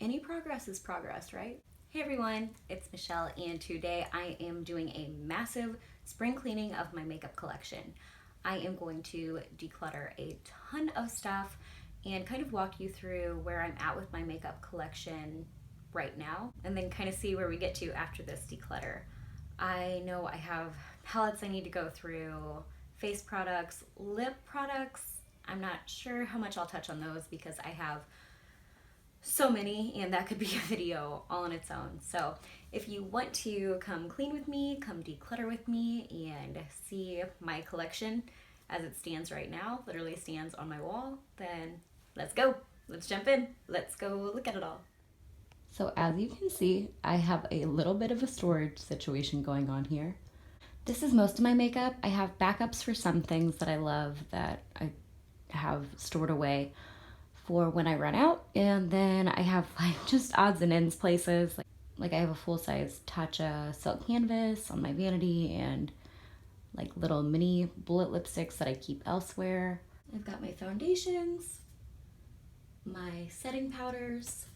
any progress is progress, right? Hey everyone, it's Michelle, and today I am doing a massive spring cleaning of my makeup collection. I am going to declutter a ton of stuff and kind of walk you through where I'm at with my makeup collection right now, and then kind of see where we get to after this declutter. I know I have palettes I need to go through, face products, lip products. I'm not sure how much I'll touch on those because I have so many and that could be a video all on its own. So if you want to come clean with me, come declutter with me and see my collection as it stands right now, literally stands on my wall, then let's go. Let's jump in. Let's go look at it all. So as you can see, I have a little bit of a storage situation going on here. This is most of my makeup. I have backups for some things that I love that I have stored away for when I run out, and then I have like just odds and ends places. Like I have a full-size Tatcha silk canvas on my vanity and like little mini bullet lipsticks that I keep elsewhere. I've got my foundations, my setting powders.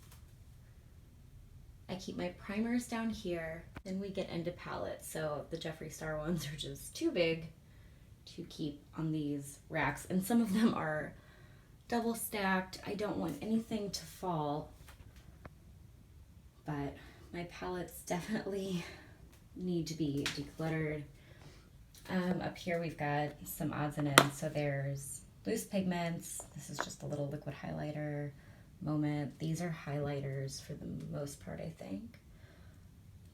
I keep my primers down here. Then we get into palettes. So the Jeffree Star ones are just too big to keep on these racks, and some of them are double stacked. I don't want anything to fall, but my palettes definitely need to be decluttered. Up here we've got some odds and ends. So there's loose pigments. This is just a little liquid highlighter moment. These are highlighters for the most part, I think.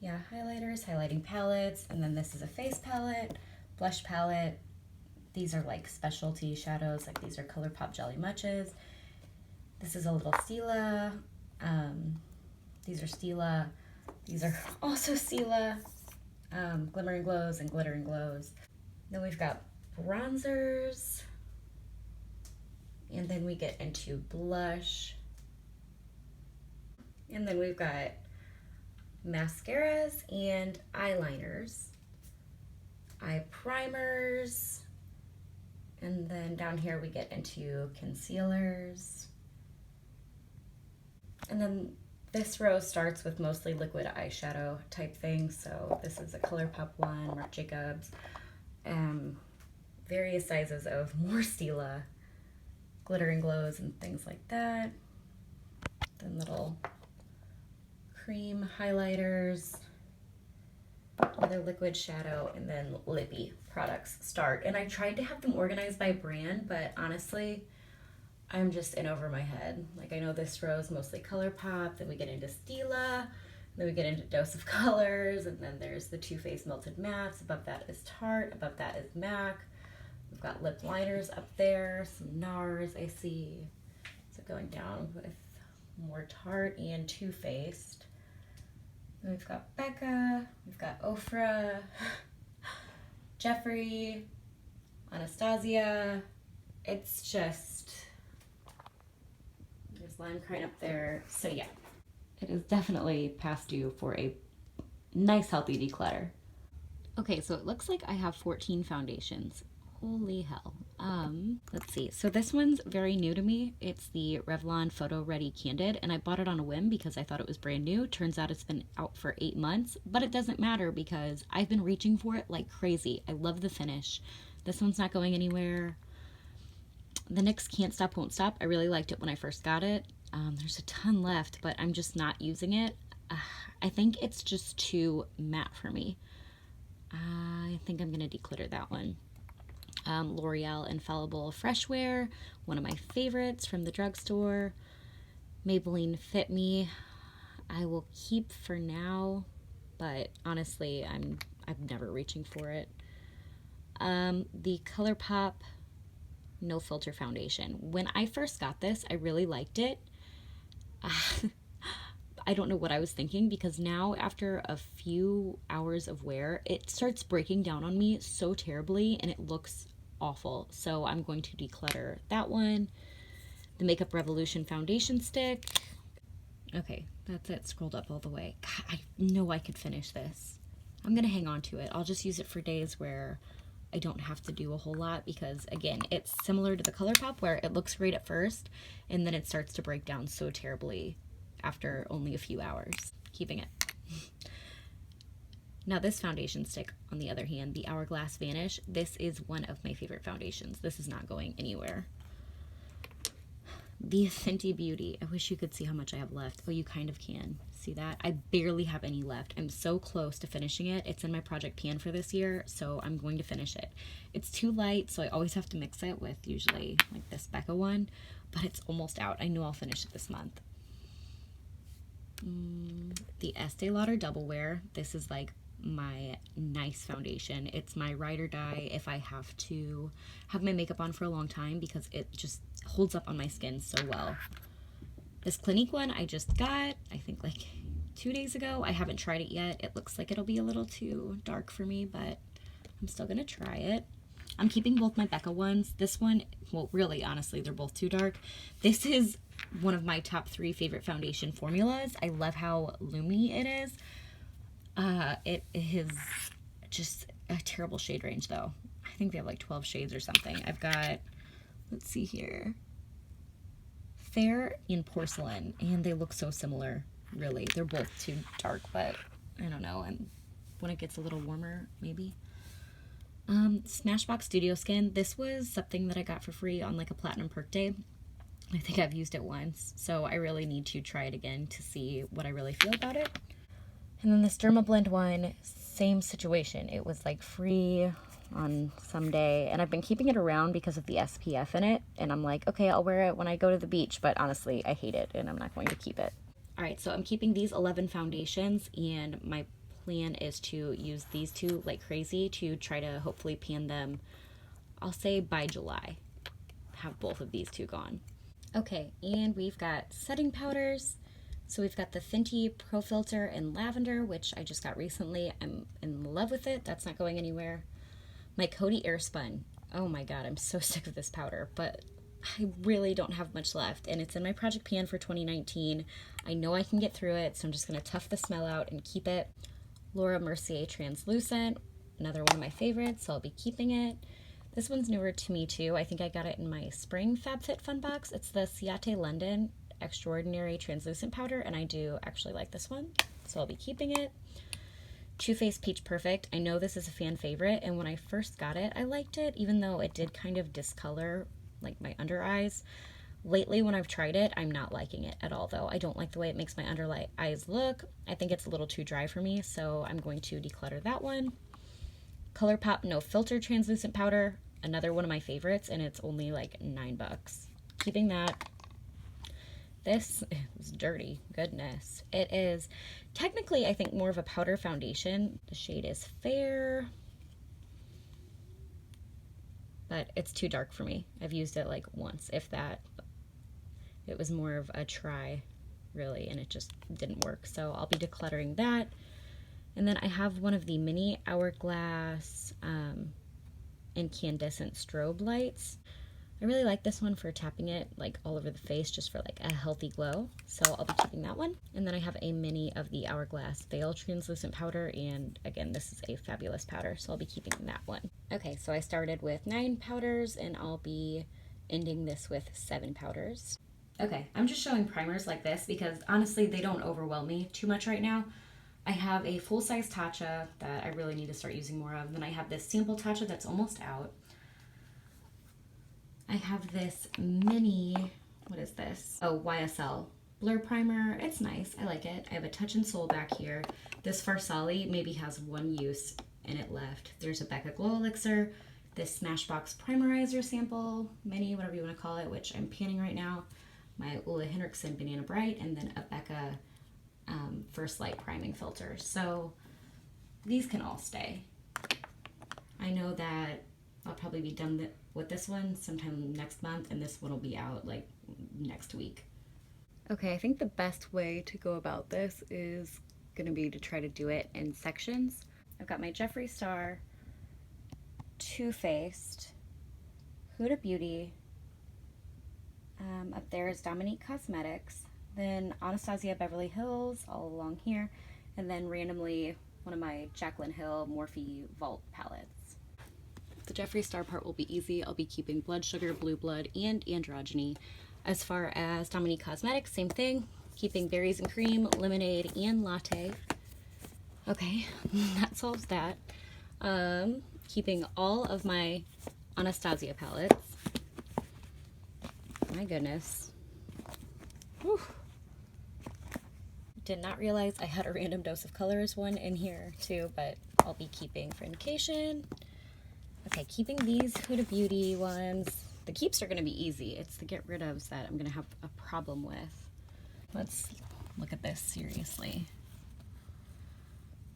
Yeah, highlighters, highlighting palettes, and then this is a face palette, blush palette. These are like specialty shadows, like these are ColourPop Jelly Muches. This is a little Stila. These are Stila. These are also Stila. Glimmering Glows and Glittering Glows. Then we've got bronzers. And then we get into blush. And then we've got mascaras and eyeliners. Eye primers. And then down here we get into concealers. And then this row starts with mostly liquid eyeshadow type things. So this is a ColourPop one, Marc Jacobs, various sizes of more Stila, Glittering Glows and things like that. Then little cream highlighters, another liquid shadow, and then Lippie products start. And I tried to have them organized by brand, but honestly, I'm just in over my head. Like I know this row is mostly ColourPop, then we get into Stila, then we get into Dose of Colors, and then there's the Too Faced Melted Mattes. Above that is Tarte, above that is MAC. We've got lip liners up there, some NARS I see. So going down with more Tarte and Too Faced. Then we've got Becca, we've got Ofra, Jeffree, Anastasia. It's just, there's Lime Crime up there. So yeah, it is definitely past due for a nice healthy declutter. Okay, so it looks like I have 14 foundations. Holy hell. Let's see. So this one's very new to me. It's the Revlon Photo Ready Candid, and I bought it on a whim because I thought it was brand new. Turns out it's been out for 8 months, but it doesn't matter because I've been reaching for it like crazy. I love the finish. This one's not going anywhere. The NYX Can't Stop Won't Stop. I really liked it when I first got it. There's a ton left, but I'm just not using it. I think it's just too matte for me. I think I'm gonna declutter that one. L'Oreal Infallible Fresh Wear, one of my favorites from the drugstore. Maybelline Fit Me, I will keep for now, but honestly, I'm never reaching for it. The ColourPop No Filter Foundation. When I first got this, I really liked it. I don't know what I was thinking because now after a few hours of wear, it starts breaking down on me so terribly and it looks awful. So I'm going to declutter that one. The Makeup Revolution foundation stick. Okay, that's it. Scrolled up all the way. God, I know I could finish this. I'm gonna hang on to it. I'll just use it for days where I don't have to do a whole lot because, again, it's similar to the ColourPop where it looks great at first and then it starts to break down so terribly after only a few hours. Keeping it. Now this foundation stick, on the other hand, the Hourglass Vanish, this is one of my favorite foundations. This is not going anywhere. The Fenty Beauty. I wish you could see how much I have left. Oh, you kind of can. See that? I barely have any left. I'm so close to finishing it. It's in my project pan for this year, so I'm going to finish it. It's too light, so I always have to mix it with usually like this Becca one, but it's almost out. I know I'll finish it this month. The Estee Lauder Double Wear. This is like my nice foundation. It's my ride or die if I have to have my makeup on for a long time because it just holds up on my skin so well. This Clinique one I just got, I think like 2 days ago. I haven't tried it yet. It looks like it'll be a little too dark for me, but I'm still gonna try it. I'm keeping both my Becca ones. This one, well, really, honestly, they're both too dark. This is one of my top 3 favorite foundation formulas. I love how loomy it is. It is just a terrible shade range, though. I think they have like 12 shades or something. I've got, let's see here, Fair and Porcelain, and they look so similar, really. They're both too dark, but I don't know. And when it gets a little warmer, maybe. Smashbox Studio Skin. This was something that I got for free on like a Platinum Perk Day. I think I've used it once, so I really need to try it again to see what I really feel about it. And then this Derma Blend one, same situation. It was like free on some day, and I've been keeping it around because of the SPF in it, and I'm like, okay, I'll wear it when I go to the beach, but honestly, I hate it, and I'm not going to keep it. All right, so I'm keeping these 11 foundations, and my plan is to use these 2 like crazy to try to hopefully pan them, I'll say by July. Have both of these 2 gone. Okay, and we've got setting powders. So we've got the Fenty Pro Filter in Lavender, which I just got recently. I'm in love with it. That's not going anywhere. My Coty Airspun. Oh my god, I'm so sick of this powder, but I really don't have much left, and it's in my project pan for 2019. I know I can get through it, so I'm just going to tough the smell out and keep it. Laura Mercier Translucent, another one of my favorites, so I'll be keeping it. This one's newer to me too. I think I got it in my spring FabFitFun box. It's the Ciate London Extraordinary Translucent Powder, and I do actually like this one, so I'll be keeping it. Too Faced Peach Perfect. I know this is a fan favorite, and when I first got it, I liked it, even though it did kind of discolor like my under eyes. Lately, when I've tried it, I'm not liking it at all, though. I don't like the way it makes my under eyes look. I think it's a little too dry for me, so I'm going to declutter that one. ColourPop No Filter Translucent Powder, another one of my favorites, and it's only like $9. Keeping that. This is dirty, goodness. It is technically, I think, more of a powder foundation. The shade is Fair, but it's too dark for me. I've used it like once, if that. It was more of a try, really, and it just didn't work. So I'll be decluttering that. And then I have one of the mini Hourglass incandescent strobe lights. I really like this one for tapping it like all over the face just for like a healthy glow. So I'll be keeping that one. And then I have a mini of the Hourglass Veil Translucent Powder. And again, this is a fabulous powder, so I'll be keeping that one. Okay, so I started with 9 powders and I'll be ending this with 7 powders. Okay, I'm just showing primers like this because honestly, they don't overwhelm me too much right now. I have a full-size Tatcha that I really need to start using more of. Then I have this sample Tatcha that's almost out. I have this mini, what is this? Oh, YSL Blur Primer. It's nice. I like it. I have a Touch and Soul back here. This Farsali maybe has 1 use in it left. There's a Becca Glow Elixir, this Smashbox Primerizer sample, mini, whatever you want to call it, which I'm panning right now. My Ole Henriksen Banana Bright, and then a Becca First Light Priming Filter. So these can all stay. I know that I'll probably be done with this one sometime next month, and this one will be out like next week. Okay, I think the best way to go about this is gonna be to try to do it in sections. I've got my Jeffree Star, Too Faced, Huda Beauty, up there is Dominique Cosmetics, then Anastasia Beverly Hills all along here, and then randomly one of my Jaclyn Hill Morphe Vault palettes. The Jeffree Star part will be easy. I'll be keeping Blood Sugar, Blue Blood, and Androgyny. As far as Dominique Cosmetics, same thing. keeping berries and cream, lemonade, and latte. Okay, that solves that. Keeping all of my Anastasia palettes. My goodness. Whew. Did not realize I had a random dose of colors one in here too, but I'll be keeping for indication. Okay, keeping these Huda Beauty ones. The keeps are gonna be easy. It's the get rid ofs that I'm gonna have a problem with. Let's look at this seriously.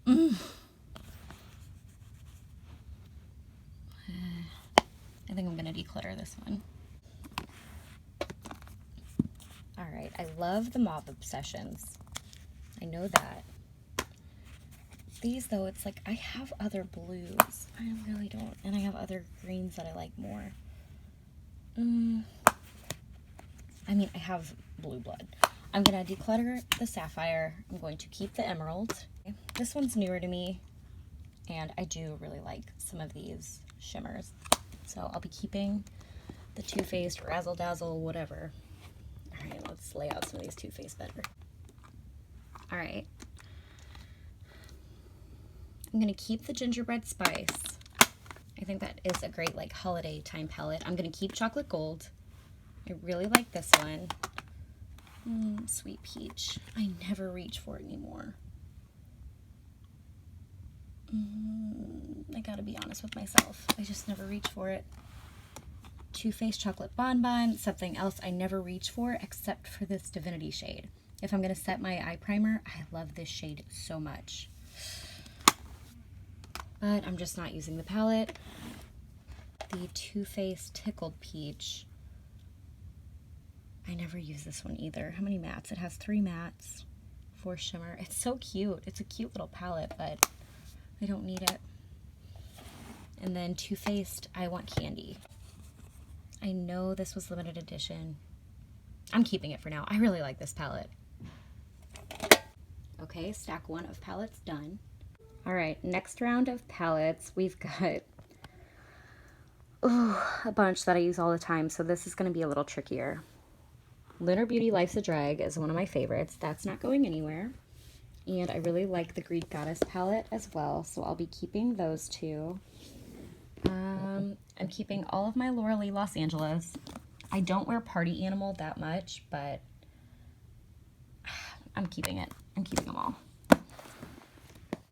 I think I'm gonna declutter this one. All right, I love the Mauve Obsessions. I know that. These though, it's like I have other blues. I really don't. And I have other greens that I like more. I mean, I have blue blood. I'm gonna declutter the sapphire. I'm going to keep the emerald. This one's newer to me, and I do really like some of these shimmers. So I'll be keeping the Too Faced, Razzle Dazzle, whatever. All right, let's lay out some of these Too Faced better. All right. I'm gonna keep the Gingerbread Spice. I think that is a great like holiday time palette. I'm gonna keep Chocolate Gold. I really like this one. Sweet Peach. I never reach for it anymore. I gotta be honest with myself. I just never reach for it. Too Faced Chocolate Bonbon. Something else I never reach for except for this Divinity shade. If I'm gonna set my eye primer, I love this shade so much. But I'm just not using the palette. The Too Faced Tickled Peach. I never use this one either. How many mattes? It has 3 mattes, 4 shimmer. It's so cute. It's a cute little palette, but I don't need it. And then Too Faced I Want Candy. I know this was limited edition. I'm keeping it for now. I really like this palette. Okay, stack 1 of palettes done. All right, next round of palettes, we've got a bunch that I use all the time, so this is going to be a little trickier. Lunar Beauty Life's a Drag is one of my favorites. That's not going anywhere. And I really like the Greek Goddess palette as well, so I'll be keeping those 2. I'm keeping all of my Laura Lee Los Angeles. I don't wear Party Animal that much, but I'm keeping it. I'm keeping them all.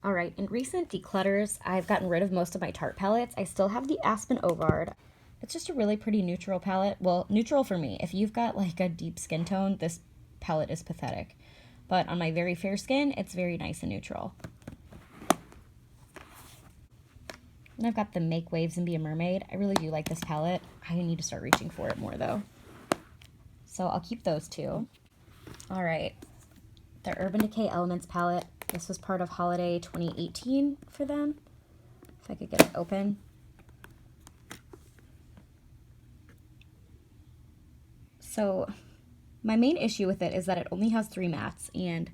All right, in recent declutters, I've gotten rid of most of my Tarte palettes. I still have the Aspen Ovard. It's just a really pretty neutral palette. Well, neutral for me. If you've got like a deep skin tone, this palette is pathetic. But on my very fair skin, it's very nice and neutral. And I've got the Make Waves and Be a Mermaid. I really do like this palette. I need to start reaching for it more though. So I'll keep those 2. All right, the Urban Decay Elements palette. This was part of Holiday 2018 for them. If I could get it open. So my main issue with it is that it only has 3 mattes, and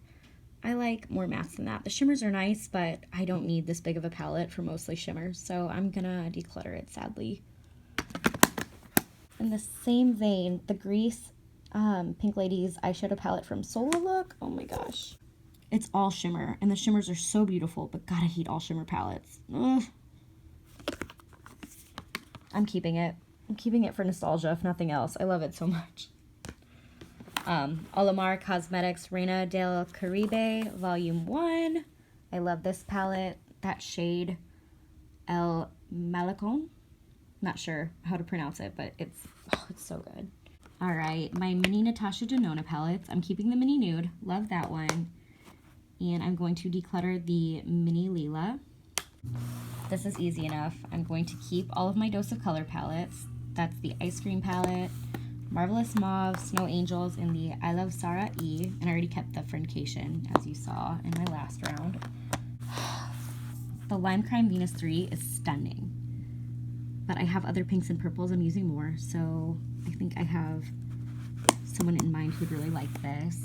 I like more mattes than that. The shimmers are nice, but I don't need this big of a palette for mostly shimmers, so I'm gonna declutter it, sadly. In the same vein, the Grease Pink Ladies eyeshadow palette from Solo Look. Oh my gosh. It's all shimmer, and the shimmers are so beautiful, but God, I hate all shimmer palettes. Ugh. I'm keeping it. I'm keeping it for nostalgia, if nothing else. I love it so much. Olamar Cosmetics Reina del Caribe Volume 1. I love this palette. That shade, El Malecon. Not sure how to pronounce it, but it's so good. All right, my mini Natasha Denona palettes. I'm keeping the mini Nude. Love that one. And I'm going to declutter the mini Lila. This is easy enough. I'm going to keep all of my Dose of Color palettes. That's the Ice Cream palette, Marvelous Mauve, Snow Angels, and the I Love Sarah E. And I already kept the Friendcation, as you saw in my last round. The Lime Crime Venus 3 is stunning. But I have other pinks and purples I'm using more, so I think I have someone in mind who'd really like this.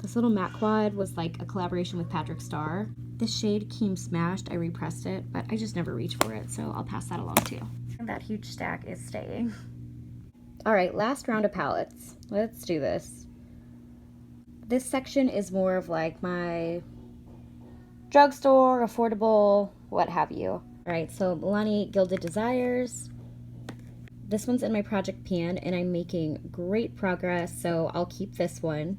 This little matte quad was like a collaboration with Patrick Starr. This shade came smashed. I repressed it, but I just never reach for it, so I'll pass that along too. And that huge stack is staying. All right, last round of palettes. Let's do this. This section is more of like my drugstore, affordable, what have you. All right, so Milani Gilded Desires. This one's in my project pan and I'm making great progress, so I'll keep this one.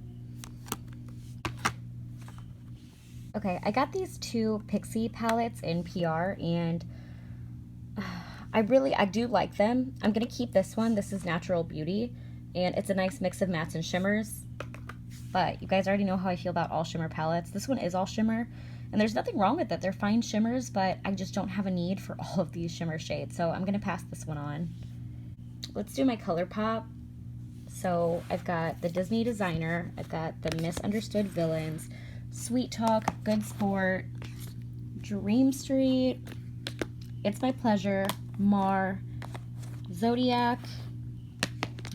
Okay, I got these two Pixie palettes in PR and I do like them. I'm gonna keep this one. This is Natural Beauty and it's a nice mix of mattes and shimmers. But you guys already know how I feel about all shimmer palettes. This one is all shimmer and there's nothing wrong with it. They're fine shimmers, but I just don't have a need for all of these shimmer shades. So I'm gonna pass this one on. Let's do my ColourPop. So I've got the Disney Designer, I've got the Misunderstood Villains, Sweet Talk, Good Sport, Dream Street, It's My Pleasure, Mar, Zodiac,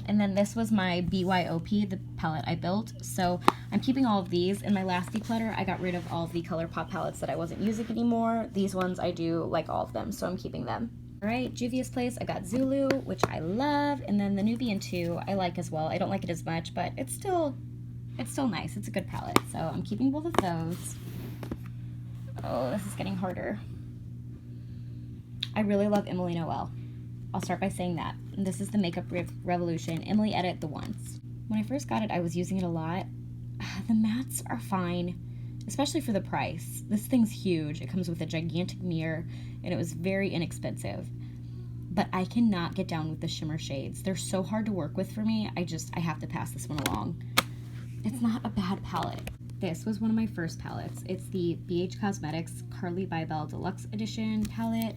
and then this was my BYOP, the palette I built. So I'm keeping all of these. In my last declutter, I got rid of all of the ColourPop palettes that I wasn't using anymore. These ones I do like all of them, so I'm keeping them. All right, Juvia's Place, I got Zulu, which I love, and then the Nubian 2 I like as well. I don't like it as much, but it's still nice. It's a good palette, so I'm keeping both of those. Oh, this is getting harder. I really love Emily Noel. I'll start by saying that. And this is the Makeup Revolution Emily Edit the Once. When I first got it, I was using it a lot. The mattes are fine, especially for the price. This thing's huge. It comes with a gigantic mirror, and it was very inexpensive. But I cannot get down with the shimmer shades. They're so hard to work with for me. I have to pass this one along. It's not a bad palette. This was one of my first palettes. It's the BH Cosmetics Carly Bybel Deluxe Edition palette.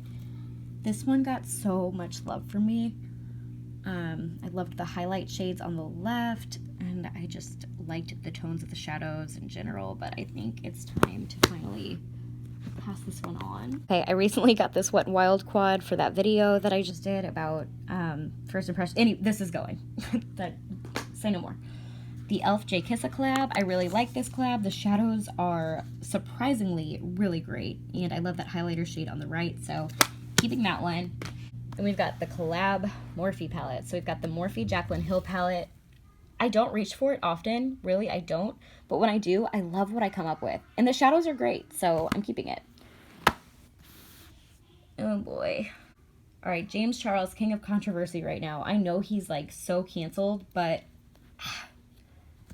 This one got so much love from me. I loved the highlight shades on the left, and I just liked the tones of the shadows in general, but I think it's time to finally pass this one on. Okay, I recently got this Wet n Wild quad for that video that I just did about first impression. This is going. Say no more. The e.l.f. J Kissa collab. I really like this collab. The shadows are surprisingly really great, and I love that highlighter shade on the right, so keeping that one. Then we've got the collab Morphe palette. So we've got the Morphe Jaclyn Hill palette. I don't reach for it often, really, I don't. But when I do, I love what I come up with. And the shadows are great, so I'm keeping it. Oh boy. All right, James Charles, king of controversy right now. I know he's like so canceled, but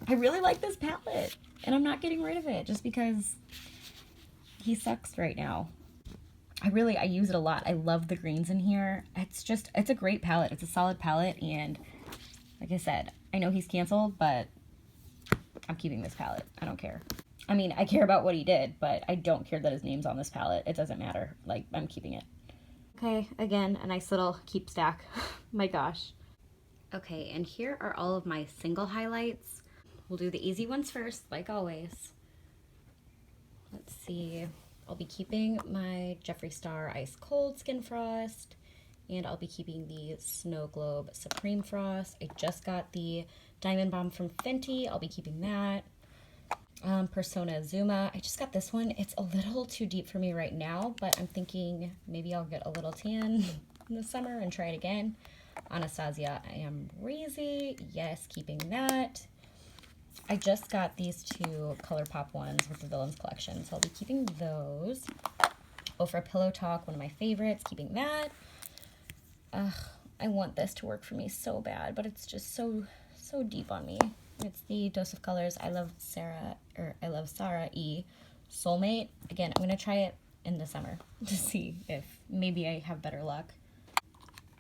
I really like this palette. And I'm not getting rid of it just because he sucks right now. I use it a lot. I love the greens in here. It's a great palette. It's a solid palette, and like I said, I know he's canceled, but I'm keeping this palette. I don't care. I mean, I care about what he did, but I don't care that his name's on this palette. It doesn't matter. Like, I'm keeping it. Okay, again, a nice little keep stack. My gosh. Okay, and here are all of my single highlights. We'll do the easy ones first, like always. Let's see. I'll be keeping my Jeffree Star Ice Cold Skin Frost, and I'll be keeping the Snow Globe Supreme Frost. I just got the Diamond Bomb from Fenty. I'll be keeping that. Persona Zuma. I just got this one. It's a little too deep for me right now, but I'm thinking maybe I'll get a little tan in the summer and try it again. Anastasia I Am Breezy. Yes, keeping that. I just got these two ColourPop ones with the Villains collection, so I'll be keeping those. Ofra Pillow Talk, one of my favorites, keeping that. I want this to work for me so bad, but it's just so deep on me. It's the Dose of Colors I Love Sarah E Soulmate. Again, I'm going to try it in the summer to see if maybe I have better luck.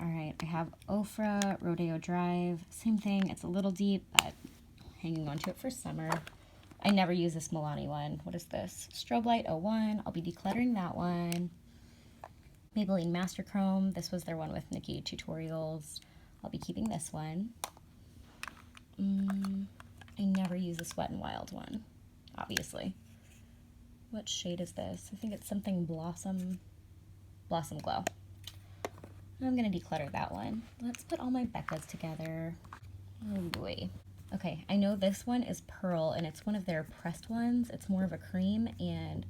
All right, I have Ofra Rodeo Drive. Same thing, it's a little deep, but hanging on to it for summer. I never use this Milani one. What is this? Strobe Light 01. I'll be decluttering that one. Maybelline Master Chrome. This was their one with Nikki Tutorials. I'll be keeping this one. I never use this Wet n Wild one, obviously. What shade is this? I think it's something Blossom Glow. I'm going to declutter that one. Let's put all my Beccas together. Oh boy. Okay, I know this one is Pearl, and it's one of their pressed ones. It's more of a cream, and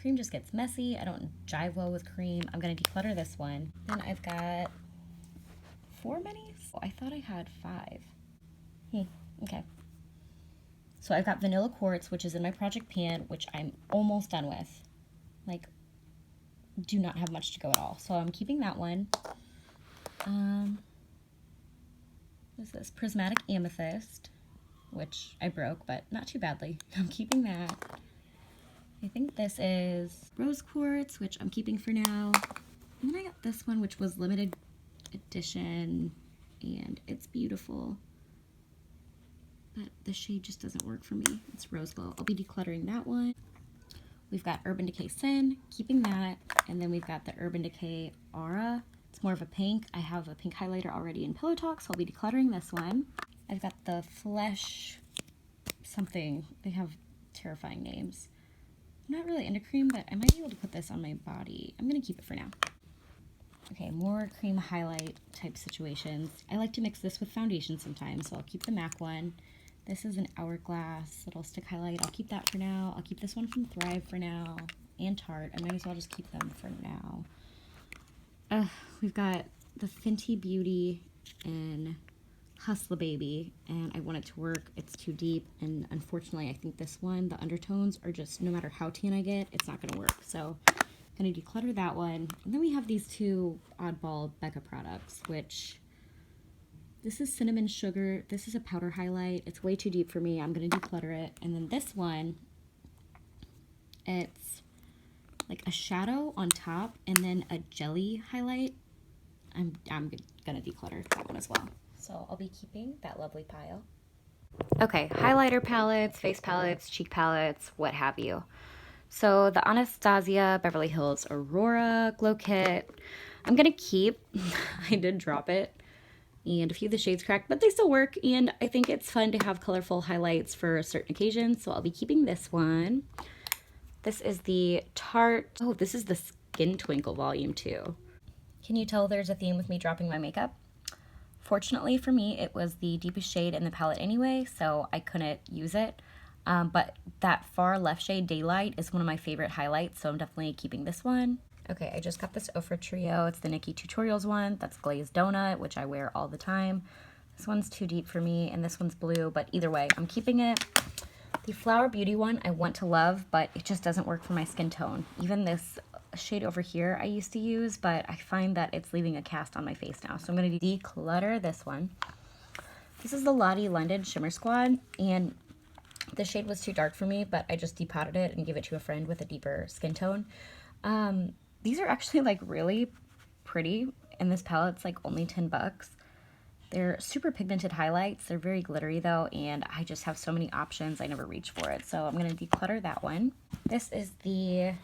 cream just gets messy. I don't jive well with cream. I'm going to declutter this one. Then I've got 4 minis. Oh, I thought I had 5. Okay. So I've got Vanilla Quartz, which is in my project pan, which I'm almost done with. Like, do not have much to go at all. So I'm keeping that one. What is this? Prismatic Amethyst, which I broke, but not too badly. I'm keeping that. I think this is Rose Quartz, which I'm keeping for now. And then I got this one, which was limited edition, and it's beautiful. But the shade just doesn't work for me. It's Rose Glow. I'll be decluttering that one. We've got Urban Decay Sin, keeping that. And then we've got the Urban Decay Aura. It's more of a pink. I have a pink highlighter already in Pillow Talk, so I'll be decluttering this one. I've got the Flesh something. They have terrifying names. I'm not really into cream, but I might be able to put this on my body. I'm going to keep it for now. Okay, more cream highlight type situations. I like to mix this with foundation sometimes, so I'll keep the MAC one. This is an Hourglass little stick highlight. I'll keep that for now. I'll keep this one from Thrive for now, and Tarte. I might as well just keep them for now. We've got the Fenty Beauty in Hustla Baby, and I want it to work. It's too deep, and unfortunately I think this one, the undertones are just, no matter how tan I get, it's not going to work. So I'm going to declutter that one. And then we have these two oddball Becca products, which this is Cinnamon Sugar. This is a powder highlight. It's way too deep for me. I'm going to declutter it. And then this one, it's like a shadow on top and then a jelly highlight. I'm going to declutter that one as well. So I'll be keeping that lovely pile. Okay, highlighter palettes, face palettes, cheek palettes, what have you. So the Anastasia Beverly Hills Aurora Glow Kit, I'm going to keep. I did drop it, and a few of the shades cracked, but they still work, and I think it's fun to have colorful highlights for certain occasions, so I'll be keeping this one. This is the Tarte, oh, this is the Skin Twinkle Volume 2. Can you tell there's a theme with me dropping my makeup? Fortunately for me, it was the deepest shade in the palette anyway, so I couldn't use it. But that far left shade, Daylight, is one of my favorite highlights, so I'm definitely keeping this one. Okay, I just got this Ofra Trio. It's the Nikkie Tutorials one. That's Glazed Donut, which I wear all the time. This one's too deep for me, and this one's blue, but either way, I'm keeping it. The Flower Beauty one I want to love, but it just doesn't work for my skin tone. Even this shade over here I used to use, but I find that it's leaving a cast on my face now, so I'm going to declutter this one. This is the Lottie London Shimmer Squad, and the shade was too dark for me, but I just depotted it and gave it to a friend with a deeper skin tone. These are actually like really pretty, and this palette's like only 10 bucks. They're super pigmented highlights. They're very glittery though, and I just have so many options, I never reach for it, so I'm going to declutter that one. This is the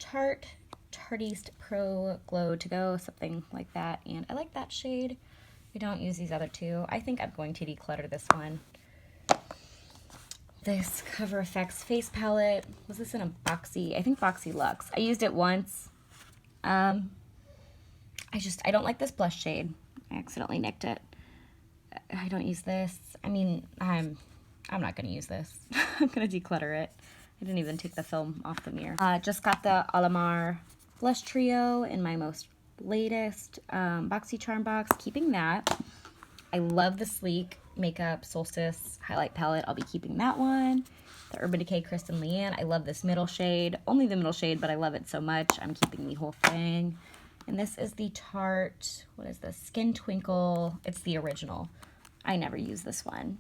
Tarte Tarteist Pro Glow To Go, something like that, and I like that shade. I don't use these other two. I think I'm going to declutter this one. This Cover Effects face palette, was this in a Boxy? I think Boxy Luxe. I used it once. I don't like this blush shade. I accidentally nicked it. I don't use this. I mean, I'm not going to use this. I'm going to declutter it. I didn't even take the film off the mirror. Just got the Alamar Blush Trio in my most latest Boxy Charm box. Keeping that. I love the Sleek Makeup Solstice Highlight Palette. I'll be keeping that one. The Urban Decay Kristen Leanne. I love this middle shade. Only the middle shade, but I love it so much. I'm keeping the whole thing. And this is the Tarte, what is this? Skin Twinkle. It's the original. I never use this one.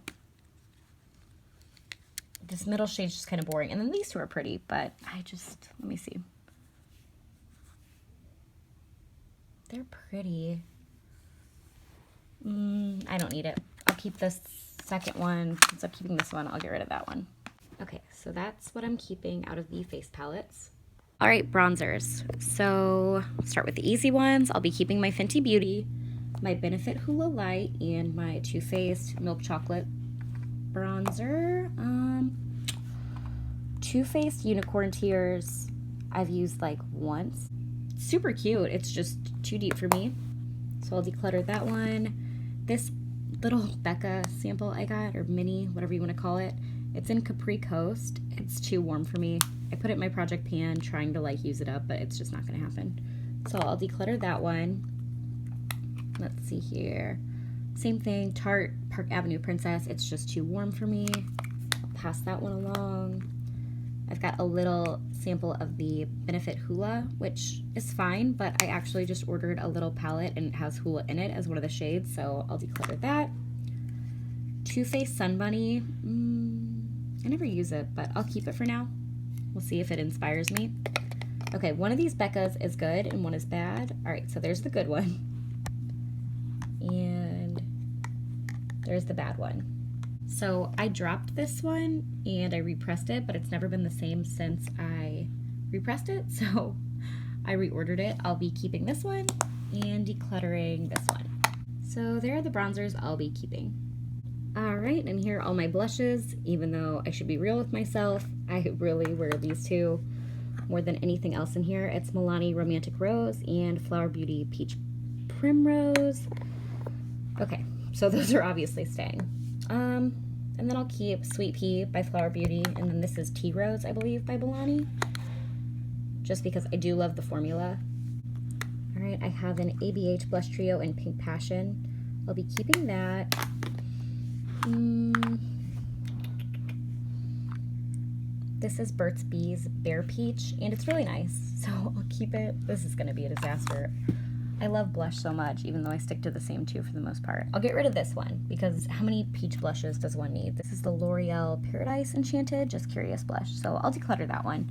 This middle shade's just kind of boring. And then these two are pretty, but let me see. They're pretty. I don't need it. I'll keep this second one. Since I'm keeping this one, I'll get rid of that one. Okay, so that's what I'm keeping out of the face palettes. All right, bronzers. So start with the easy ones. I'll be keeping my Fenty Beauty, my Benefit Hoola Light, and my Too Faced Milk Chocolate bronzer. Too Faced Unicorn Tears I've used like once. Super cute. It's just too deep for me, so I'll declutter that one. This little Becca sample I got, or mini, whatever you want to call it, it's in Capri Coast. It's too warm for me. I put it in my project pan trying to like use it up, but it's just not going to happen. So I'll declutter that one. Let's see here. Same thing, Tarte Park Avenue Princess. It's just too warm for me. I'll pass that one along. I've got a little sample of the Benefit Hoola, which is fine, but I actually just ordered a little palette and it has Hoola in it as one of the shades, so I'll declutter that. Too Faced Sun Bunny. I never use it, but I'll keep it for now. We'll see if it inspires me. Okay, one of these Beccas is good and one is bad. All right, so there's the good one. And there's the bad one. So I dropped this one and I repressed it, but it's never been the same since I repressed it, so I reordered it. I'll be keeping this one and decluttering this one. So there are the bronzers I'll be keeping. All right, and here are all my blushes. Even though I should be real with myself, I really wear these two more than anything else in here. It's Milani Romantic Rose and Flower Beauty Peach Primrose. Okay, so those are obviously staying. And then I'll keep Sweet Pea by Flower Beauty, and then this is Tea Rose, I believe, by Milani, just because I do love the formula. All right, I have an ABH Blush Trio in Pink Passion. I'll be keeping that. This is Burt's Bees Bare Peach, and it's really nice, so I'll keep it. This is gonna be a disaster. I love blush so much, even though I stick to the same two for the most part. I'll get rid of this one, because how many peach blushes does one need? This is the L'Oreal Paradise Enchanted Just Curious blush, so I'll declutter that one.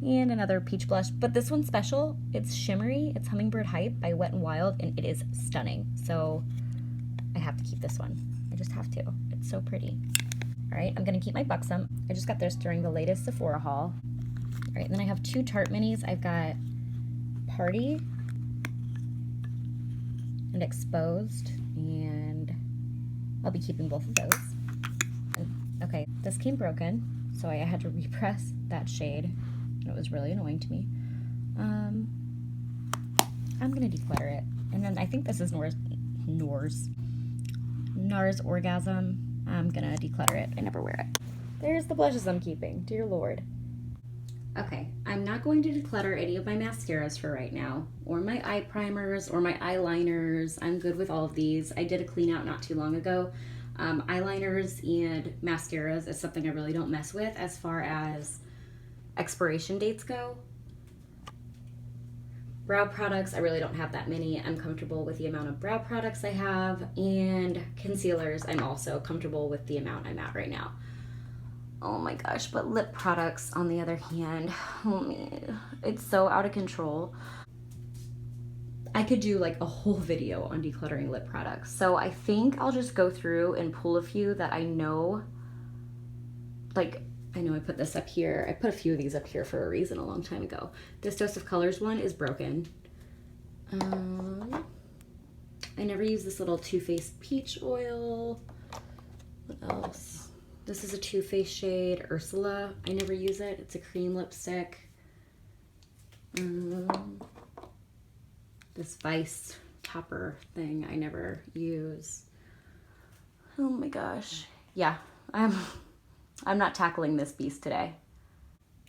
And another peach blush, but this one's special. It's shimmery, it's Hummingbird Hype by Wet n Wild, and it is stunning, so I have to keep this one. I just have to. It's so pretty. All right, I'm gonna keep my Buxom. I just got this during the latest Sephora haul. All right, and then I have two Tarte minis. I've got Party and Exposed, and I'll be keeping both of those. Okay, this came broken, so I had to repress that shade, and it was really annoying to me. I'm gonna declutter it, and then I think this is NARS Orgasm. I'm gonna declutter it. I never wear it. There's the blushes I'm keeping. Dear Lord. Okay, I'm not going to declutter any of my mascaras for right now, or my eye primers, or my eyeliners. I'm good with all of these. I did a clean out not too long ago. Eyeliners and mascaras is something I really don't mess with as far as expiration dates go. Brow products, I really don't have that many. I'm comfortable with the amount of brow products I have, and concealers, I'm also comfortable with the amount I'm at right now. Oh my gosh, but lip products, on the other hand, it's so out of control. I could do like a whole video on decluttering lip products. So I think I'll just go through and pull a few that I know, like, I know I put this up here. I put a few of these up here for a reason a long time ago. This Dose of Colors one is broken. I never use this little Too Faced Peach Oil. What else? This is a Too Faced shade, Ursula. I never use it. It's a cream lipstick. This Vice topper thing I never use. Oh my gosh. Yeah, I'm not tackling this beast today.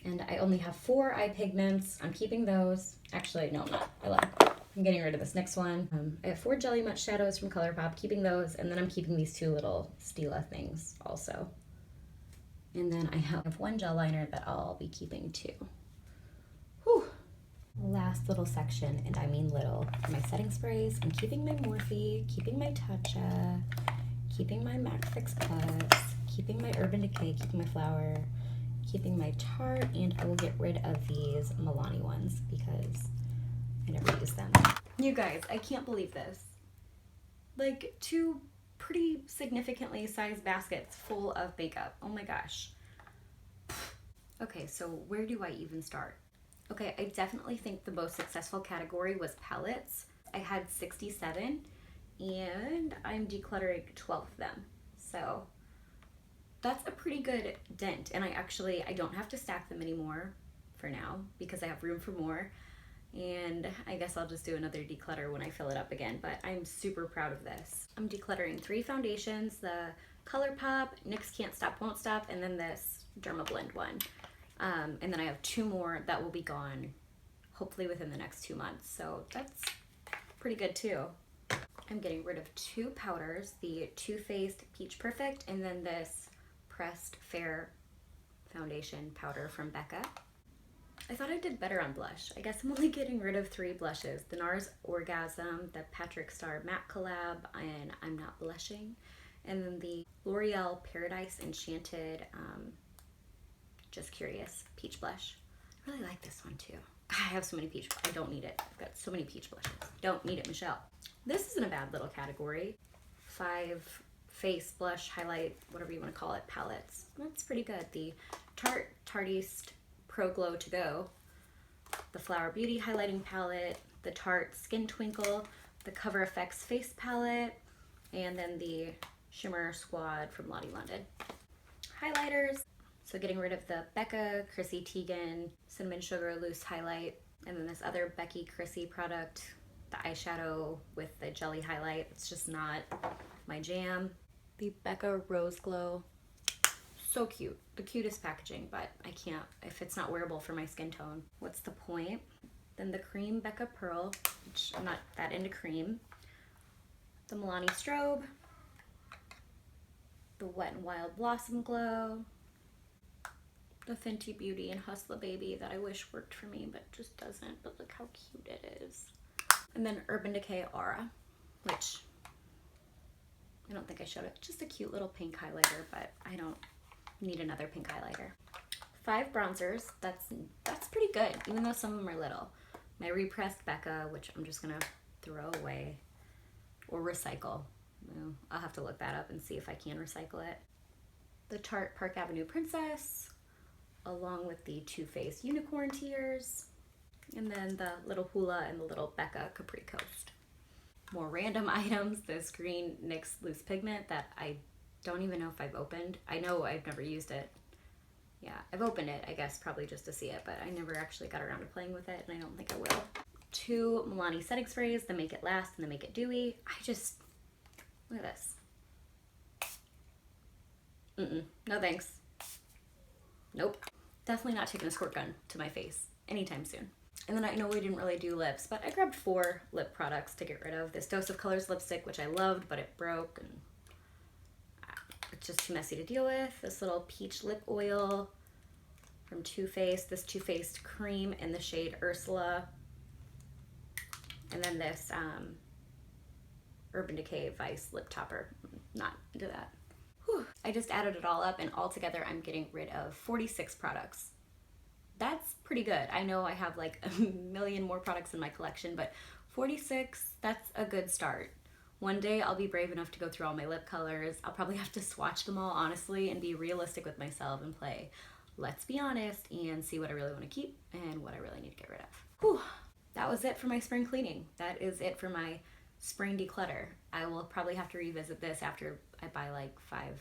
And I only have 4 eye pigments. I'm keeping those. Actually, no, I'm not. I lied. I'm getting rid of this next one. I have 4 Jelly Much shadows from ColourPop, keeping those, and then I'm keeping these 2 little Stila things also. And then I have 1 gel liner that I'll be keeping too. Whew. Last little section, and I mean little, for my setting sprays. I'm keeping my Morphe, keeping my Tatcha, keeping my MAC Fix Plus, keeping my Urban Decay, keeping my Flower, keeping my Tarte, and I will get rid of these Milani ones because I never use them. You guys, I can't believe this. Like 2 pretty significantly sized baskets full of makeup. Oh my gosh. Okay, so where do I even start? Okay, I definitely think the most successful category was palettes. I had 67 and I'm decluttering 12 of them. So that's a pretty good dent. And I don't have to stack them anymore for now because I have room for more. And I guess I'll just do another declutter when I fill it up again, but I'm super proud of this. I'm decluttering 3 foundations, the ColourPop, NYX Can't Stop Won't Stop, and then this Dermablend one. And then I have 2 more that will be gone hopefully within the next 2 months. So that's pretty good too. I'm getting rid of 2 powders, the Too Faced Peach Perfect and then this Pressed Fair Foundation Powder from Becca. I thought I did better on blush. I guess I'm only getting rid of 3 blushes. The NARS Orgasm, the Patrick Star Matte Collab, and I'm Not Blushing. And then the L'Oreal Paradise Enchanted Just Curious Peach Blush. I really like this one too. I have so many peach, I don't need it. I've got so many peach blushes. Don't need it, Michelle. This isn't a bad little category. 5 face blush, highlight, whatever you want to call it, palettes. That's pretty good. The Tarte Tartiste Pro Glow To Go, the Flower Beauty Highlighting Palette, the Tarte Skin Twinkle, the Cover FX Face Palette, and then the Shimmer Squad from Lottie London. Highlighters, so getting rid of the Becca Chrissy Teigen Cinnamon Sugar Loose Highlight, and then this other Becky Chrissy product, the eyeshadow with the jelly highlight. It's just not my jam. The Becca Rose Glow, so cute. The cutest packaging, but I can't, if it's not wearable for my skin tone, what's the point? Then the Cream Becca Pearl, which I'm not that into cream. The Milani Strobe, the Wet n Wild Blossom Glow, the Fenty Beauty and Hustla Baby that I wish worked for me, but just doesn't, but look how cute it is. And then Urban Decay Aura, which I don't think I showed it. Just a cute little pink highlighter, but I don't need another pink highlighter. 5 bronzers, that's pretty good, even though some of them are little. My repressed Becca, which I'm just gonna throw away or recycle. Well, I'll have to look that up and see if I can recycle it. The Tarte Park Avenue Princess, along with the Too Faced Unicorn Tears, and then the little Hoola and the little Becca Capri Coast. More random items, this green NYX Loose Pigment that I don't even know if I've opened. I know I've never used it. Yeah, I've opened it, I guess, probably just to see it, but I never actually got around to playing with it, and I don't think I will. 2 Milani setting sprays, the Make It Last and the Make It Dewy. Look at this. No thanks. Nope. Definitely not taking a squirt gun to my face anytime soon. And then I know we didn't really do lips, but I grabbed 4 lip products to get rid of. This Dose of Colors lipstick, which I loved, but it broke, and it's just too messy to deal with. This little peach lip oil from Too Faced, this Too Faced cream in the shade Ursula, and then this Urban Decay Vice lip topper. Not into that. Whew. I just added it all up, and altogether I'm getting rid of 46 products. That's pretty good. I know I have like a million more products in my collection, but 46, that's a good start. One day I'll be brave enough to go through all my lip colors. I'll probably have to swatch them all honestly and be realistic with myself and play let's be honest and see what I really want to keep and what I really need to get rid of. Whew. That was it for my spring cleaning. That is it for my spring declutter. I will probably have to revisit this after I buy like 5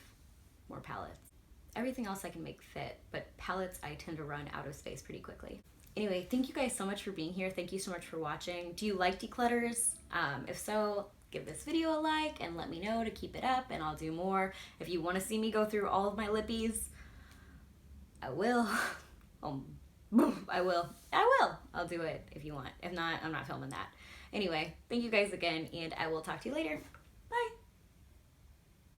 more palettes. Everything else I can make fit, but palettes I tend to run out of space pretty quickly. Anyway, thank you guys so much for being here. Thank you so much for watching. Do you like declutters? If so, give this video a like and let me know to keep it up, and I'll do more. If you want to see me go through all of my Lippies, I will. I will. I'll do it if you want. If not, I'm not filming that. Anyway, thank you guys again, and I will talk to you later.